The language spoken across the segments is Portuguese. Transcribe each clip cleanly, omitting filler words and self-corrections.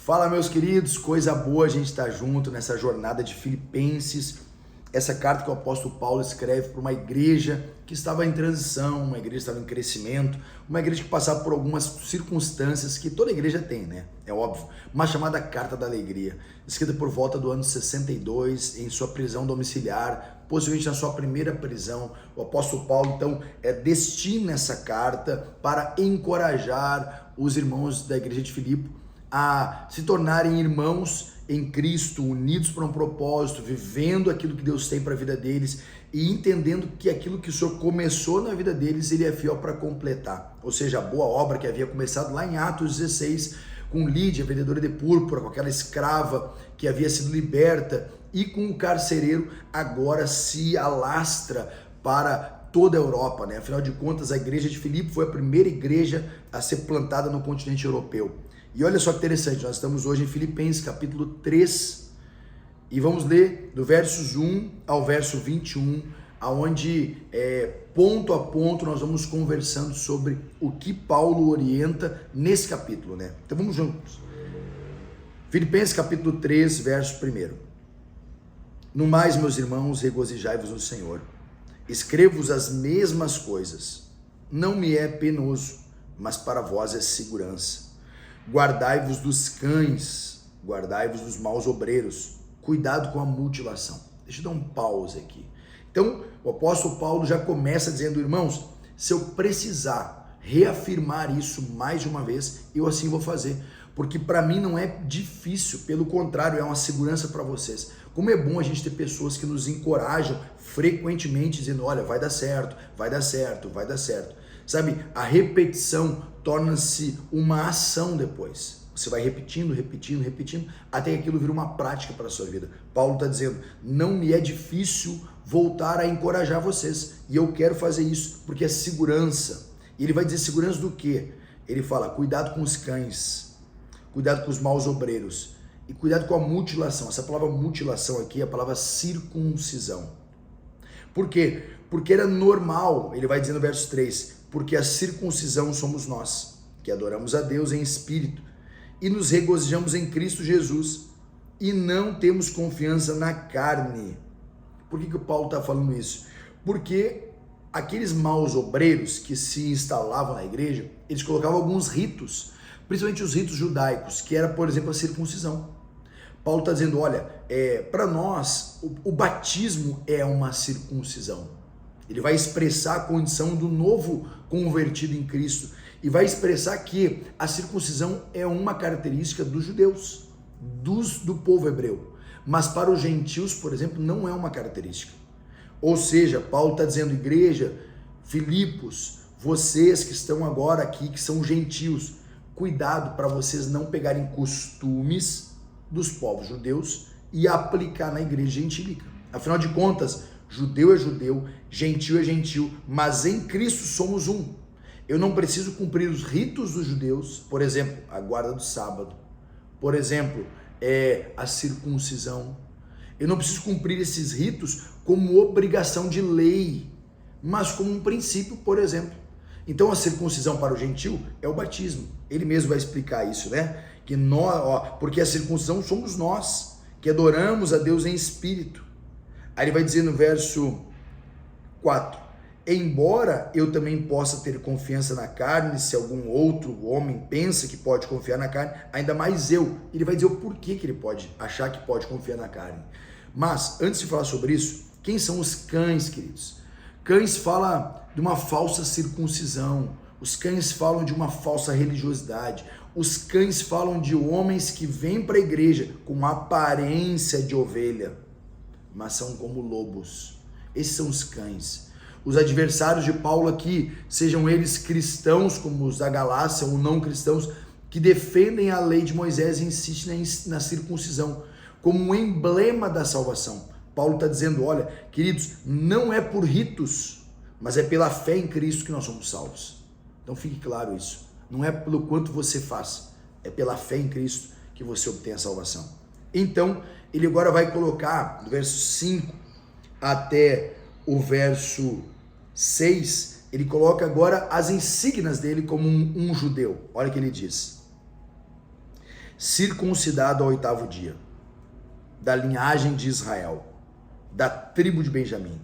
Fala, meus queridos, coisa boa a gente estar junto nessa jornada de Filipenses, essa carta que o apóstolo Paulo escreve para uma igreja que estava em transição, uma igreja que estava em crescimento, uma igreja que passava por algumas circunstâncias que toda igreja tem, né? É óbvio, uma chamada Carta da Alegria, escrita por volta do ano 62, em sua prisão domiciliar, possivelmente na sua primeira prisão. O apóstolo Paulo, então, destina essa carta para encorajar os irmãos da igreja de Filipe a se tornarem irmãos em Cristo, unidos para um propósito, vivendo aquilo que Deus tem para a vida deles e entendendo que aquilo que o Senhor começou na vida deles, Ele é fiel para completar. Ou seja, a boa obra que havia começado lá em Atos 16, com Lídia, vendedora de púrpura, com aquela escrava que havia sido liberta, e com o carcereiro, agora se alastra para toda a Europa, né? Afinal de contas, a igreja de Filipe foi a primeira igreja a ser plantada no continente europeu. E olha só que interessante, nós estamos hoje em Filipenses capítulo 3 e vamos ler do versos 1 ao verso 21, aonde ponto a ponto nós vamos conversando sobre o que Paulo orienta nesse capítulo, né? Então vamos juntos. Filipenses capítulo 3, verso 1. No mais, meus irmãos, regozijai-vos no Senhor. Escrevo-vos as mesmas coisas. Não me é penoso, mas para vós é segurança. Guardai-vos dos cães, guardai-vos dos maus obreiros, cuidado com a mutilação. Deixa eu dar um pause aqui. Então, o apóstolo Paulo já começa dizendo, irmãos, se eu precisar reafirmar isso mais de uma vez, eu assim vou fazer, porque para mim não é difícil, pelo contrário, é uma segurança para vocês. Como é bom a gente ter pessoas que nos encorajam frequentemente, dizendo, olha, vai dar certo, vai dar certo, vai dar certo. Sabe, a repetição torna-se uma ação depois. Você vai repetindo, até que aquilo vira uma prática para a sua vida. Paulo está dizendo, não me é difícil voltar a encorajar vocês. E eu quero fazer isso, porque é segurança. E ele vai dizer segurança do quê? Ele fala, cuidado com os cães, cuidado com os maus obreiros, e cuidado com a mutilação. Essa palavra mutilação aqui é a palavra circuncisão. Por quê? Porque era normal, ele vai dizer no verso 3, porque a circuncisão somos nós, que adoramos a Deus em espírito e nos regozijamos em Cristo Jesus e não temos confiança na carne. Por que o Paulo está falando isso? Porque aqueles maus obreiros que se instalavam na igreja, eles colocavam alguns ritos, principalmente os ritos judaicos, que era, por exemplo, a circuncisão. Paulo está dizendo, olha, para nós, o batismo é uma circuncisão. Ele vai expressar a condição do novo convertido em Cristo e vai expressar que a circuncisão é uma característica dos judeus, do povo hebreu. Mas para os gentios, por exemplo, não é uma característica. Ou seja, Paulo está dizendo, igreja, Filipos, vocês que estão agora aqui, que são gentios, cuidado para vocês não pegarem costumes dos povos judeus e aplicar na igreja gentílica. Afinal de contas, judeu é judeu, gentil é gentil, mas em Cristo somos um. Eu não preciso cumprir os ritos dos judeus, por exemplo, a guarda do sábado, por exemplo, a circuncisão. Eu não preciso cumprir esses ritos como obrigação de lei, mas como um princípio, por exemplo. Então a circuncisão para o gentil é o batismo. Ele mesmo vai explicar isso, né? Que nós, porque a circuncisão somos nós, que adoramos a Deus em espírito. Aí ele vai dizer no verso 4, embora eu também possa ter confiança na carne, se algum outro homem pensa que pode confiar na carne, ainda mais eu. Ele vai dizer o porquê que ele pode achar que pode confiar na carne. Mas, antes de falar sobre isso, quem são os cães, queridos? Cães fala de uma falsa circuncisão, os cães falam de uma falsa religiosidade, os cães falam de homens que vêm para a igreja com aparência de ovelha, mas são como lobos. Esses são os cães. Os adversários de Paulo aqui, sejam eles cristãos, como os da Galácia, ou não cristãos, que defendem a lei de Moisés e insistem na circuncisão, como um emblema da salvação. Paulo está dizendo, olha, queridos, não é por ritos, mas é pela fé em Cristo que nós somos salvos. Então fique claro isso. Não é pelo quanto você faz, é pela fé em Cristo que você obtém a salvação. Então, ele agora vai colocar, do verso 5 até o verso 6, ele coloca agora as insígnias dele como um judeu. Olha o que ele diz. circuncidado ao 8º dia, da linhagem de Israel, da tribo de Benjamim,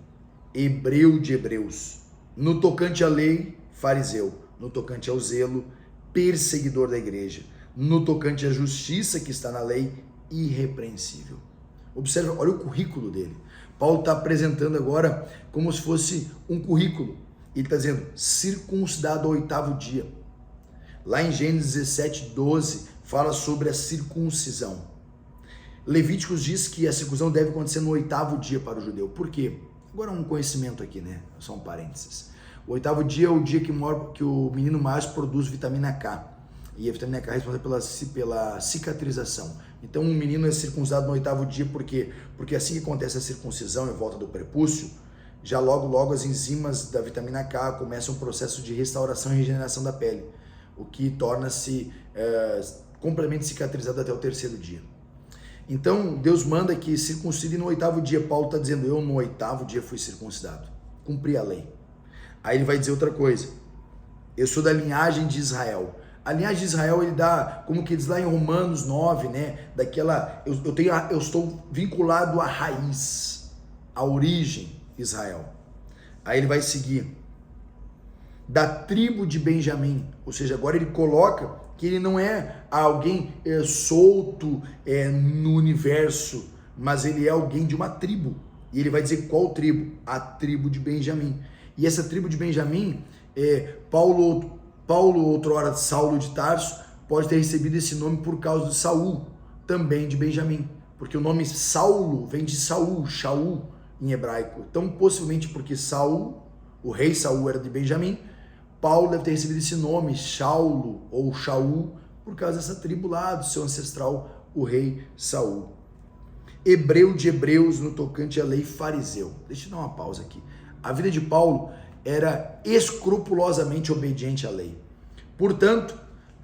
hebreu de hebreus, no tocante à lei, fariseu, no tocante ao zelo, perseguidor da igreja, no tocante à justiça que está na lei, irrepreensível. Observa, olha o currículo dele. Paulo está apresentando agora como se fosse um currículo. Ele está dizendo, circuncidado ao 8º dia. Lá em Gênesis 17, 12, fala sobre a circuncisão. Levíticos diz que a circuncisão deve acontecer no 8º dia para o judeu. Por quê? Agora um conhecimento aqui, né? Só um parênteses. O 8º dia é o dia que o menino mais produz vitamina K. E a vitamina K é responsável pela cicatrização. Então um menino é circuncidado no 8º dia, por quê? Porque assim que acontece a circuncisão em volta do prepúcio, já logo as enzimas da vitamina K começam um processo de restauração e regeneração da pele, o que torna-se completamente cicatrizado até o 3º dia. Então Deus manda que circuncide no 8º dia. Paulo está dizendo, eu no 8º dia fui circuncidado, cumpri a lei. Aí ele vai dizer outra coisa, eu sou da linhagem de Israel. A linhagem de Israel, ele dá, como que diz lá em Romanos 9, né, daquela, eu estou vinculado à raiz, à origem, Israel. Aí ele vai seguir, da tribo de Benjamim, ou seja, agora ele coloca que ele não é alguém solto no universo, mas ele é alguém de uma tribo. E ele vai dizer qual tribo? A tribo de Benjamim. E essa tribo de Benjamim, Paulo, outrora Saulo de Tarso, pode ter recebido esse nome por causa de Saul, também de Benjamim. Porque o nome Saulo vem de Saul, Shaul, em hebraico. Então, possivelmente porque Saul, o rei Saul era de Benjamim, Paulo deve ter recebido esse nome, Saulo ou Shaul, por causa dessa tribo lá, do seu ancestral, o rei Saul. Hebreu de hebreus, no tocante à lei, fariseu. Deixa eu dar uma pausa aqui. A vida de Paulo era escrupulosamente obediente à lei. Portanto,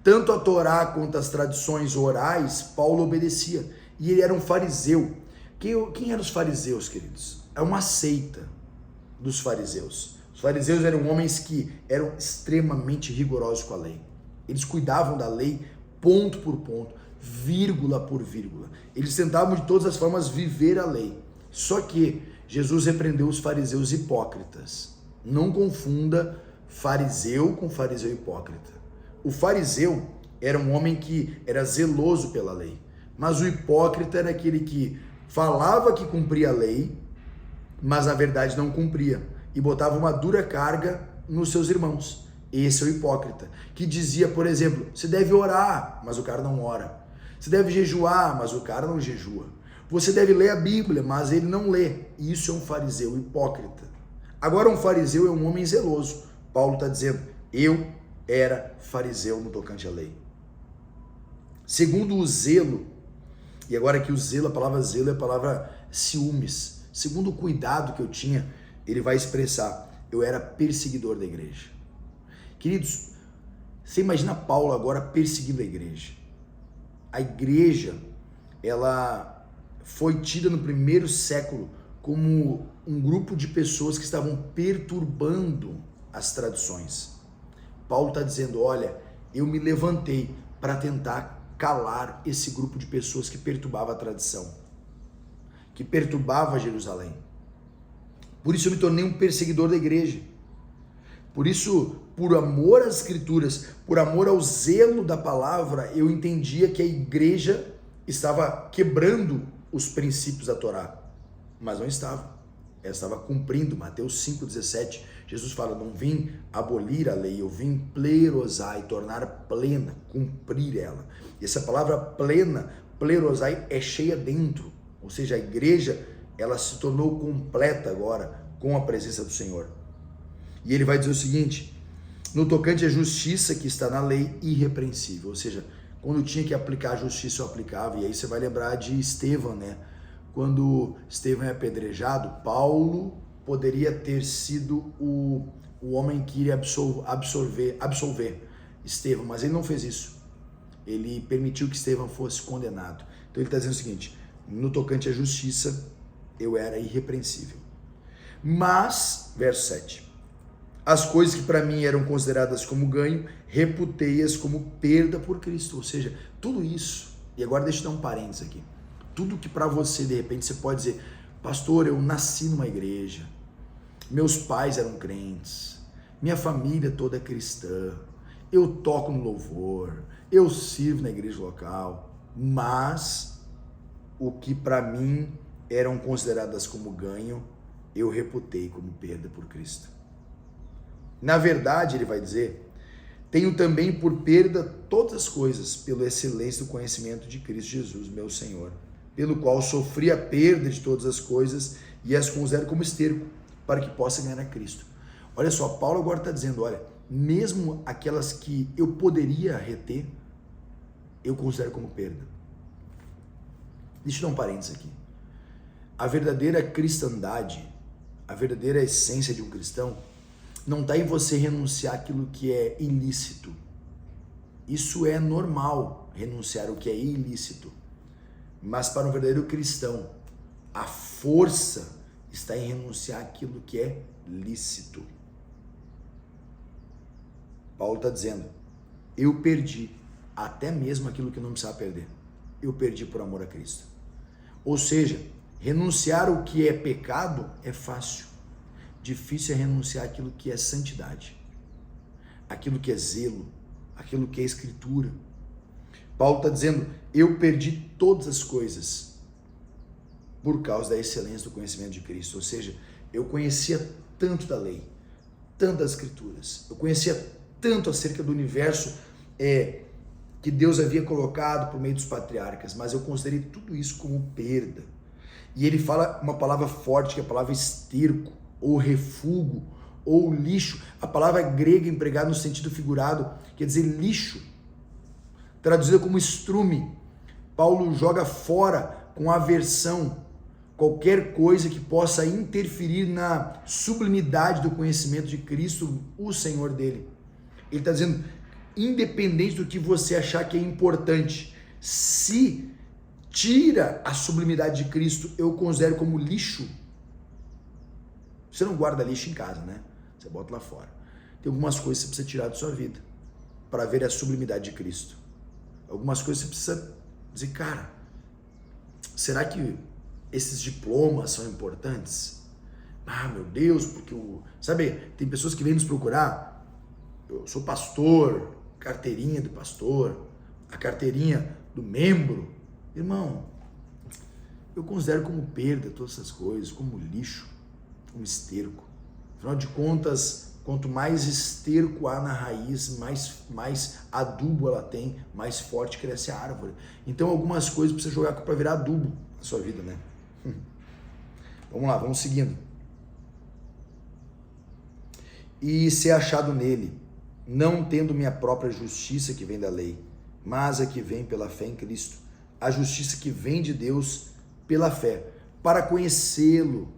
tanto a Torá quanto as tradições orais, Paulo obedecia. E ele era um fariseu. Quem eram os fariseus, queridos? É uma seita dos fariseus. Os fariseus eram homens que eram extremamente rigorosos com a lei. Eles cuidavam da lei ponto por ponto, vírgula por vírgula. Eles tentavam de todas as formas viver a lei. Só que Jesus repreendeu os fariseus hipócritas. Não confunda fariseu com fariseu hipócrita. O fariseu era um homem que era zeloso pela lei, mas o hipócrita era aquele que falava que cumpria a lei, mas na verdade não cumpria, e botava uma dura carga nos seus irmãos. Esse é o hipócrita, que dizia, por exemplo, você deve orar, mas o cara não ora. Você deve jejuar, mas o cara não jejua. Você deve ler a Bíblia, mas ele não lê. Isso é um fariseu hipócrita. Agora um fariseu é um homem zeloso. Paulo está dizendo, eu era fariseu no tocante à lei. Segundo o zelo, e agora aqui o zelo, a palavra zelo é a palavra ciúmes. Segundo o cuidado que eu tinha, ele vai expressar, eu era perseguidor da igreja. Queridos, você imagina Paulo agora perseguindo a igreja. A igreja, ela foi tida no 1º século como um grupo de pessoas que estavam perturbando as tradições. Paulo está dizendo, olha, eu me levantei para tentar calar esse grupo de pessoas que perturbava a tradição, que perturbava Jerusalém. Por isso eu me tornei um perseguidor da igreja. Por isso, por amor às escrituras, por amor ao zelo da palavra, eu entendia que a igreja estava quebrando os princípios da Torá, mas não estava. Ela estava cumprindo. Mateus 5,17, Jesus fala, não vim abolir a lei, eu vim plerosai, tornar plena, cumprir ela. E essa palavra plena, plerosai, é cheia dentro, ou seja, a igreja, ela se tornou completa agora com a presença do Senhor. E ele vai dizer o seguinte, no tocante à justiça que está na lei, irrepreensível, ou seja, quando tinha que aplicar a justiça, eu aplicava. E aí você vai lembrar de Estevão, né? Quando Estevão é apedrejado, Paulo poderia ter sido o homem que iria absolver Estevão, mas ele não fez isso. Ele permitiu que Estevão fosse condenado. Então ele está dizendo o seguinte, no tocante à justiça, eu era irrepreensível. Mas, verso 7, as coisas que para mim eram consideradas como ganho, reputei-as como perda por Cristo. Ou seja, tudo isso E agora deixa eu dar um parênteses aqui. Tudo que para você, de repente, você pode dizer, pastor, eu nasci numa igreja, meus pais eram crentes, minha família toda é cristã, eu toco no louvor, eu sirvo na igreja local, mas o que para mim eram consideradas como ganho, eu reputei como perda por Cristo. Na verdade, ele vai dizer, tenho também por perda todas as coisas, pela excelência do conhecimento de Cristo Jesus, meu Senhor, pelo qual sofri a perda de todas as coisas e as considero como esterco, para que possa ganhar a Cristo. Olha só, Paulo agora está dizendo, olha, mesmo aquelas que eu poderia reter, eu considero como perda. Deixa eu dar um parênteses aqui. A verdadeira cristandade, a verdadeira essência de um cristão, não está em você renunciar àquilo que é ilícito. Isso é normal, renunciar ao que é ilícito. Mas para um verdadeiro cristão, a força está em renunciar àquilo que é lícito. Paulo está dizendo, eu perdi até mesmo aquilo que eu não precisava perder. Eu perdi por amor a Cristo. Ou seja, renunciar o que é pecado é fácil. Difícil é renunciar àquilo que é santidade, aquilo que é zelo, aquilo que é escritura. Paulo está dizendo, eu perdi todas as coisas por causa da excelência do conhecimento de Cristo. Ou seja, eu conhecia tanto da lei, tanto das escrituras, eu conhecia tanto acerca do universo que Deus havia colocado por meio dos patriarcas, mas eu considerei tudo isso como perda. E ele fala uma palavra forte, que é a palavra esterco, ou refúgio, ou lixo. A palavra grega empregada no sentido figurado quer dizer lixo, traduzida como estrume. Paulo joga fora com aversão qualquer coisa que possa interferir na sublimidade do conhecimento de Cristo, o Senhor dele. Ele está dizendo, independente do que você achar que é importante, se tira a sublimidade de Cristo, eu considero como lixo. Você não guarda lixo em casa, né? Você bota lá fora. Tem algumas coisas que você precisa tirar da sua vida para ver a sublimidade de Cristo. Algumas coisas você precisa dizer, cara, será que esses diplomas são importantes? Ah, meu Deus, porque sabe, tem pessoas que vêm nos procurar, eu sou pastor, carteirinha do pastor, a carteirinha do membro. Irmão, eu considero como perda todas essas coisas, como lixo, como esterco. Afinal de contas, quanto mais esterco há na raiz, mais adubo ela tem, mais forte cresce a árvore. Então algumas coisas precisa jogar para virar adubo na sua vida, né? Vamos lá, vamos seguindo. E ser achado nele, não tendo minha própria justiça que vem da lei, mas a que vem pela fé em Cristo, a justiça que vem de Deus pela fé, para conhecê-lo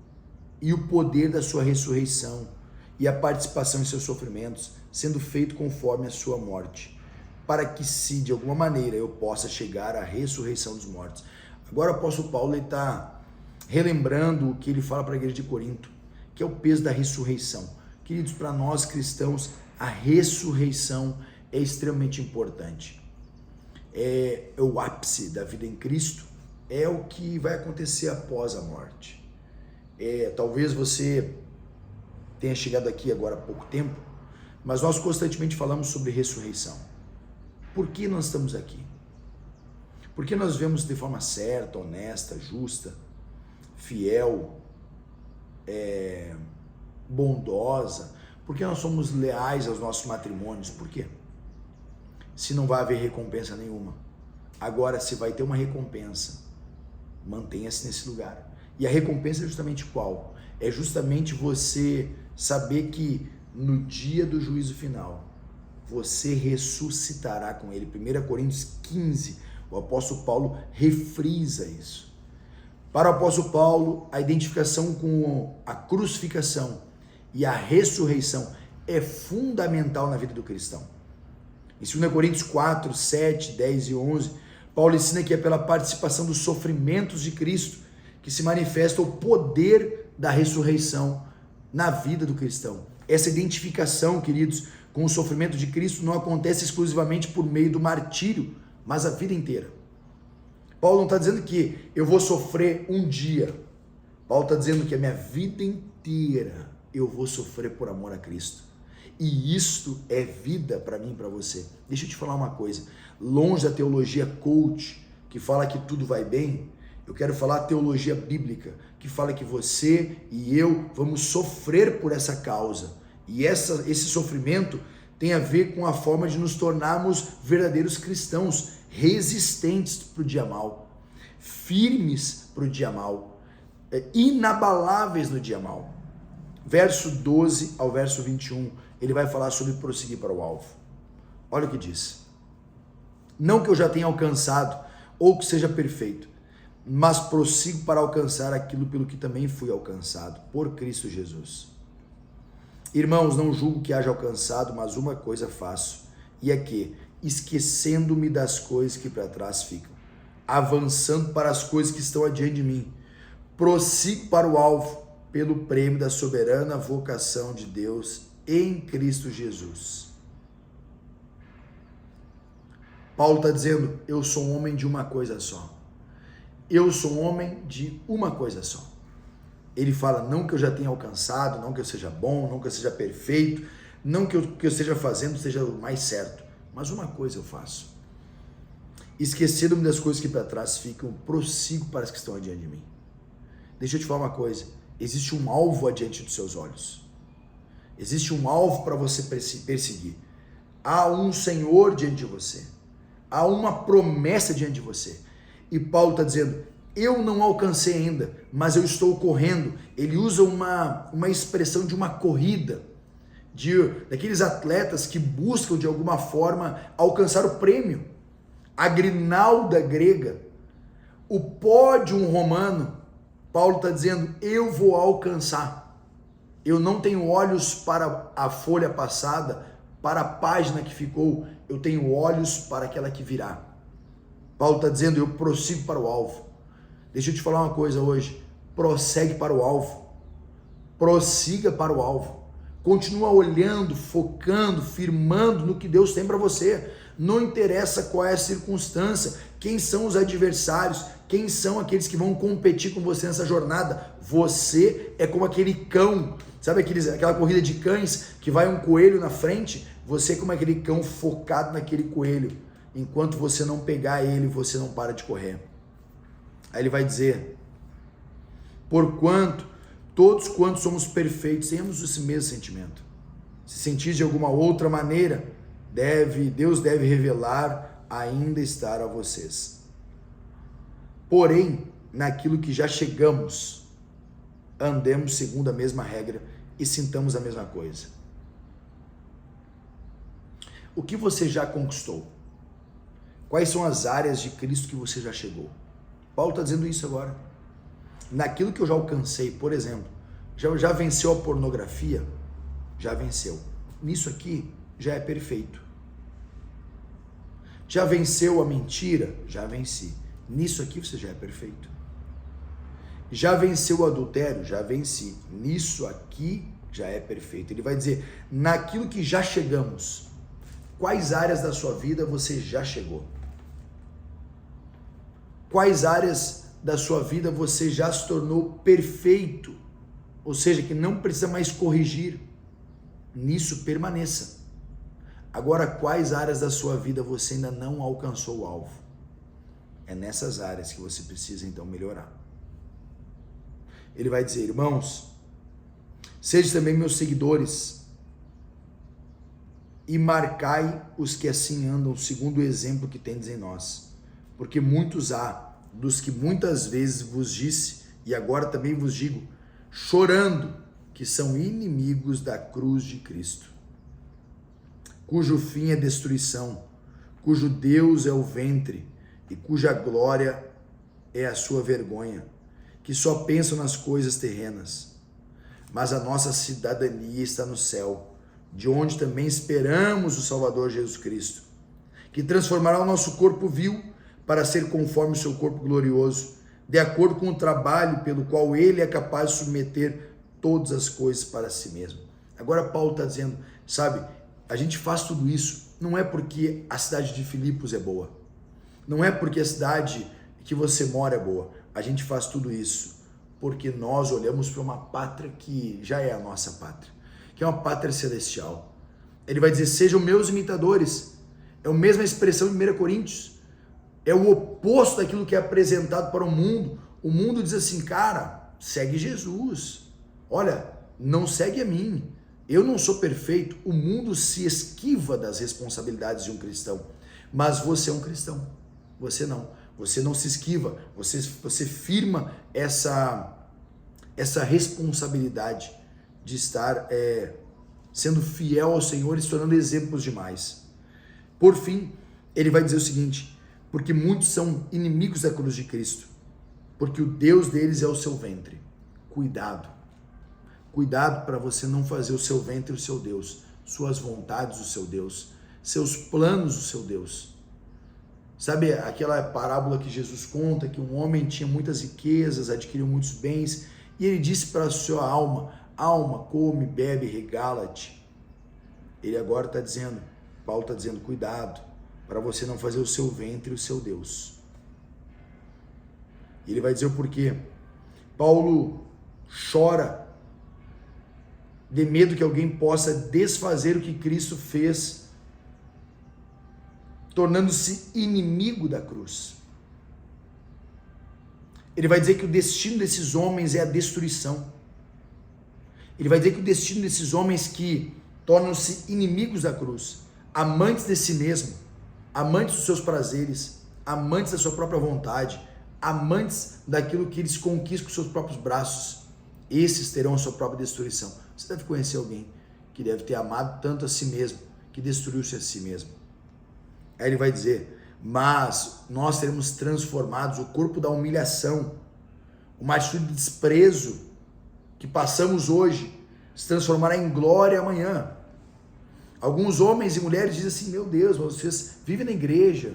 e o poder da sua ressurreição e a participação em seus sofrimentos, sendo feito conforme a sua morte, para que se de alguma maneira eu possa chegar à ressurreição dos mortos. Agora o apóstolo Paulo está relembrando o que ele fala para a igreja de Corinto, que é o peso da ressurreição. Queridos, para nós cristãos, a ressurreição é extremamente importante. É o ápice da vida em Cristo, é o que vai acontecer após a morte. Talvez você tenha chegado aqui agora há pouco tempo, mas nós constantemente falamos sobre ressurreição. Por que nós estamos aqui? Por que nós vivemos de forma certa, honesta, justa, fiel, bondosa? Por que nós somos leais aos nossos matrimônios? Por quê? Se não vai haver recompensa nenhuma. Agora, se vai ter uma recompensa, mantenha-se nesse lugar. E a recompensa é justamente qual? É justamente você saber que no dia do juízo final, você ressuscitará com ele. 1 Coríntios 15, o apóstolo Paulo refrisa isso. Para o apóstolo Paulo, a identificação com a crucificação e a ressurreição é fundamental na vida do cristão. Em 2 Coríntios 4, 7, 10 e 11, Paulo ensina que é pela participação dos sofrimentos de Cristo que se manifesta o poder da ressurreição na vida do cristão. Essa identificação, queridos, com o sofrimento de Cristo não acontece exclusivamente por meio do martírio, mas a vida inteira. Paulo não está dizendo que eu vou sofrer um dia. Paulo está dizendo que a minha vida inteira eu vou sofrer por amor a Cristo. E isto é vida para mim e para você. Deixa eu te falar uma coisa. Longe da teologia coach, que fala que tudo vai bem, eu quero falar a teologia bíblica, que fala que você e eu vamos sofrer por essa causa. E esse sofrimento tem a ver com a forma de nos tornarmos verdadeiros cristãos, resistentes para o dia mal, firmes para o dia mal, inabaláveis no dia mal. Verso 12 ao verso 21, ele vai falar sobre prosseguir para o alvo. Olha o que diz. Não que eu já tenha alcançado ou que seja perfeito, mas prossigo para alcançar aquilo pelo que também fui alcançado, por Cristo Jesus. Irmãos, não julgo que haja alcançado, mas uma coisa faço, e é que, esquecendo-me das coisas que para trás ficam, avançando para as coisas que estão adiante de mim, prossigo para o alvo, pelo prêmio da soberana vocação de Deus em Cristo Jesus. Paulo está dizendo, eu sou um homem de uma coisa só. Eu sou um homem de uma coisa só. Ele fala, não que eu já tenha alcançado, não que eu seja bom, não que eu seja perfeito, não que eu esteja fazendo seja o mais certo, mas uma coisa eu faço. Esquecendo-me das coisas que para trás ficam, prossigo para as que estão adiante de mim. Deixa eu te falar uma coisa, existe um alvo adiante dos seus olhos. Existe um alvo para você perseguir. Há um Senhor diante de você. Há uma promessa diante de você. E Paulo está dizendo, eu não alcancei ainda, mas eu estou correndo. Ele usa uma expressão de uma corrida, daqueles atletas que buscam de alguma forma alcançar o prêmio. A grinalda grega, o pódio romano, Paulo está dizendo, eu vou alcançar. Eu não tenho olhos para a folha passada, para a página que ficou, eu tenho olhos para aquela que virá. Paulo está dizendo, eu prossigo para o alvo. Deixa eu te falar uma coisa hoje, prossegue para o alvo, prossiga para o alvo, continua olhando, focando, firmando no que Deus tem para você, não interessa qual é a circunstância, quem são os adversários, quem são aqueles que vão competir com você nessa jornada, você é como aquele cão, sabe aquela corrida de cães que vai um coelho na frente, você é como aquele cão focado naquele coelho, enquanto você não pegar ele, você não para de correr. Aí ele vai dizer, porquanto todos quantos somos perfeitos, temos esse mesmo sentimento. Se sentir de alguma outra maneira, Deus deve revelar ainda estar a vocês. Porém, naquilo que já chegamos, andemos segundo a mesma regra e sintamos a mesma coisa. O que você já conquistou? Quais são as áreas de Cristo que você já chegou? Paulo está dizendo isso agora. Naquilo que eu já alcancei, por exemplo, já venceu a pornografia? Já venceu. Nisso aqui, já é perfeito. Já venceu a mentira? Já venci. Nisso aqui você já é perfeito. Já venceu o adultério? Já venci. Nisso aqui já é perfeito. Ele vai dizer, naquilo que já chegamos, quais áreas da sua vida você já chegou? Quais áreas da sua vida você já se tornou perfeito? Ou seja, que não precisa mais corrigir. Nisso permaneça. Agora, quais áreas da sua vida você ainda não alcançou o alvo? É nessas áreas que você precisa então melhorar. Ele vai dizer, irmãos, sejam também meus seguidores e marcai os que assim andam, segundo o exemplo que tendes em nós. Porque muitos há, dos que muitas vezes vos disse, e agora também vos digo, chorando, que são inimigos da cruz de Cristo, cujo fim é destruição, cujo Deus é o ventre, e cuja glória é a sua vergonha, que só pensam nas coisas terrenas. Mas a nossa cidadania está no céu, de onde também esperamos o Salvador Jesus Cristo, que transformará o nosso corpo vil para ser conforme o seu corpo glorioso, de acordo com o trabalho pelo qual ele é capaz de submeter todas as coisas para si mesmo. Agora Paulo está dizendo, sabe, a gente faz tudo isso, não é porque a cidade de Filipos é boa, não é porque a cidade que você mora é boa. A gente faz tudo isso porque nós olhamos para uma pátria que já é a nossa pátria, que é uma pátria celestial. Ele vai dizer, sejam meus imitadores. É a mesma expressão de 1 Coríntios. É o oposto daquilo que é apresentado para o mundo. O mundo diz assim, cara, segue Jesus. Olha, não segue a mim. Eu não sou perfeito. O mundo se esquiva das responsabilidades de um cristão. Mas você é um cristão. Você não. Você não se esquiva. Você firma essa responsabilidade de estar sendo fiel ao Senhor e se tornando exemplos demais. Por fim, ele vai dizer o seguinte, porque muitos são inimigos da cruz de Cristo, porque o Deus deles é o seu ventre. Cuidado. Cuidado para você não fazer o seu ventre o seu Deus, suas vontades o seu Deus, seus planos o seu Deus. Sabe aquela parábola que Jesus conta, que um homem tinha muitas riquezas, adquiriu muitos bens, e ele disse para a sua alma, alma, come, bebe, regala-te. Ele agora está dizendo, Paulo está dizendo, cuidado, para você não fazer o seu ventre o seu Deus. E ele vai dizer o porquê. Paulo chora de medo que alguém possa desfazer o que Cristo fez, tornando-se inimigo da cruz. Ele vai dizer que o destino desses homens é a destruição. Ele vai dizer que o destino desses homens que tornam-se inimigos da cruz, amantes de si mesmo, amantes dos seus prazeres, amantes da sua própria vontade, amantes daquilo que eles conquistam com seus próprios braços, esses terão a sua própria destruição. Você deve conhecer alguém que deve ter amado tanto a si mesmo, que destruiu-se a si mesmo. Aí ele vai dizer, mas nós seremos transformados, o corpo da humilhação, uma atitude de desprezo que passamos hoje, se transformará em glória amanhã. Alguns homens e mulheres dizem assim, meu Deus, vocês vivem na igreja,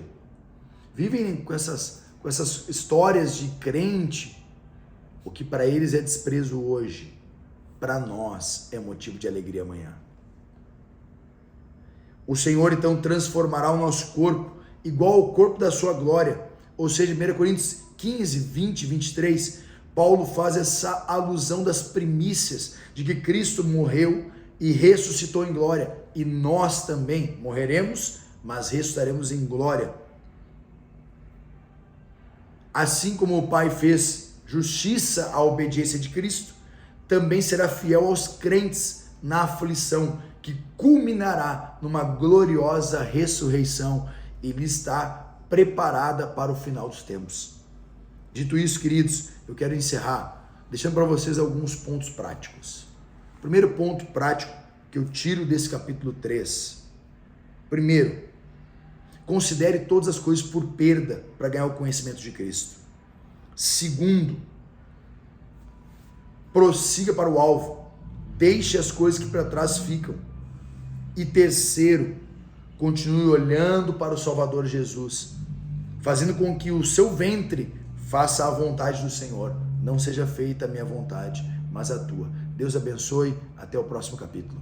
vivem com essas histórias de crente, o que para eles é desprezo hoje, para nós é motivo de alegria amanhã. O Senhor então transformará o nosso corpo igual ao corpo da sua glória. Ou seja, 1 Coríntios 15, 20, 23, Paulo faz essa alusão das primícias de que Cristo morreu e ressuscitou em glória. E nós também morreremos, mas ressuscitaremos em glória. Assim como o Pai fez justiça à obediência de Cristo, também será fiel aos crentes na aflição, que culminará numa gloriosa ressurreição e lhe está preparada para o final dos tempos. Dito isso, queridos, eu quero encerrar deixando para vocês alguns pontos práticos. Primeiro ponto prático que eu tiro desse capítulo 3. Primeiro, considere todas as coisas por perda para ganhar o conhecimento de Cristo. Segundo, prossiga para o alvo, deixe as coisas que para trás ficam. E terceiro, continue olhando para o Salvador Jesus, fazendo com que o seu ventre faça a vontade do Senhor. Não seja feita a minha vontade, mas a tua. Deus abençoe. Até o próximo capítulo.